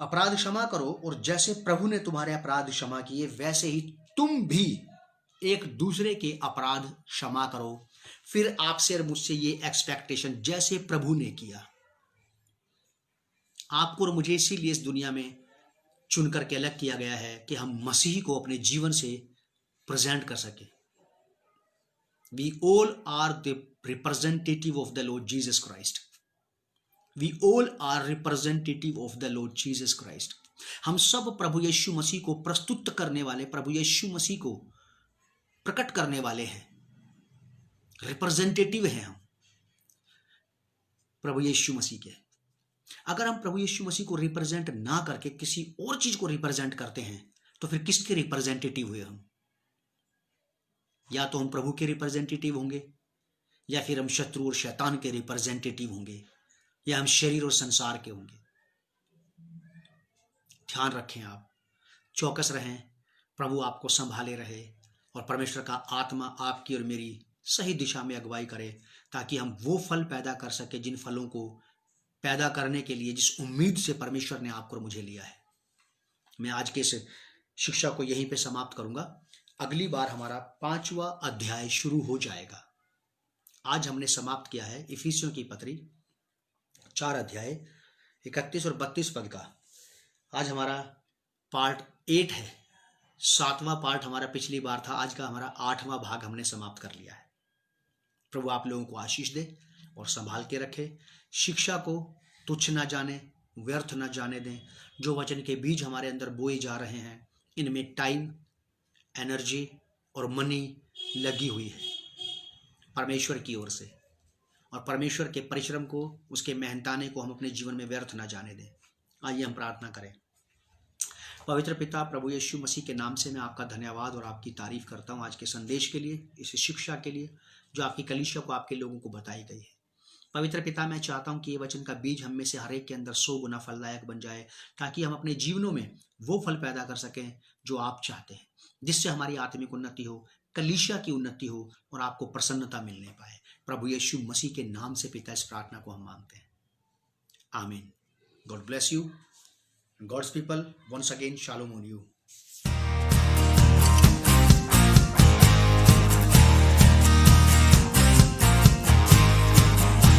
अपराध क्षमा करो और जैसे प्रभु ने तुम्हारे अपराध क्षमा किए वैसे ही तुम भी एक दूसरे के अपराध क्षमा करो। फिर आपसे और मुझसे ये एक्सपेक्टेशन, जैसे प्रभु ने किया। आपको और मुझे इसीलिए इस दुनिया में चुन करके अलग किया गया है कि हम मसीह को अपने जीवन से प्रेजेंट कर सके। We all are the representative of the Lord Jesus Christ. We all are representative of the Lord Jesus Christ. हम सब प्रभु यीशु मसीह को प्रस्तुत करने वाले, प्रभु यीशु मसीह को प्रकट करने वाले हैं, रिप्रेजेंटेटिव हैं हम प्रभु यीशु मसीह के। अगर हम प्रभु यीशु मसीह को रिप्रेजेंट ना करके किसी और चीज को रिप्रेजेंट करते हैं तो फिर किसके रिप्रेजेंटेटिव हुए हम? या तो हम प्रभु के रिप्रेजेंटेटिव होंगे, या फिर हम शत्रु और शैतान के रिप्रेजेंटेटिव होंगे, या हम शरीर और संसार के होंगे। ध्यान रखें, आप चौकस रहें, प्रभु आपको संभाले रहे और परमेश्वर का आत्मा आपकी और मेरी सही दिशा में अगुवाई करे, ताकि हम वो फल पैदा कर सके जिन फलों को पैदा करने के लिए, जिस उम्मीद से परमेश्वर ने आपको और मुझे लिया है। मैं आज के इस शिक्षा को यहीं पे समाप्त करूंगा। अगली बार हमारा 5वां अध्याय शुरू हो जाएगा। आज हमने समाप्त किया है इफिसियों की पत्री 4 अध्याय 31 और 32 पद का। आज हमारा पार्ट 8 है। 7वां पार्ट हमारा पिछली बार था, आज का हमारा 8वां भाग हमने समाप्त कर लिया है। प्रभु आप लोगों को आशीष दे और संभाल के रखे। शिक्षा को तुच्छ ना जाने, व्यर्थ ना जाने दें। जो वचन के बीज हमारे अंदर बोए जा रहे हैं, इनमें टाइम, एनर्जी और मनी लगी हुई है परमेश्वर की ओर से, और परमेश्वर के परिश्रम को, उसके मेहनताने को हम अपने जीवन में व्यर्थ ना जाने दें। आइए हम प्रार्थना करें। पवित्र पिता, प्रभु यीशु मसीह के नाम से मैं आपका धन्यवाद और आपकी तारीफ करता हूँ आज के संदेश के लिए, इस शिक्षा के लिए जो आपकी कलीसिया को, आपके लोगों को बताई गई है। पवित्र पिता, मैं चाहता हूँ कि ये वचन का बीज हम में से हर एक के अंदर 100 गुना फलदायक बन जाए, ताकि हम अपने जीवनों में वो फल पैदा कर सकें जो आप चाहते हैं, जिससे हमारी आत्मिक उन्नति हो, कलीसिया की उन्नति हो और आपको प्रसन्नता मिलने पाए। प्रभु यीशु मसीह के नाम से पिता इस प्रार्थना को हम मांगते हैं, आमीन। God bless you, God's people, once again shalom on you.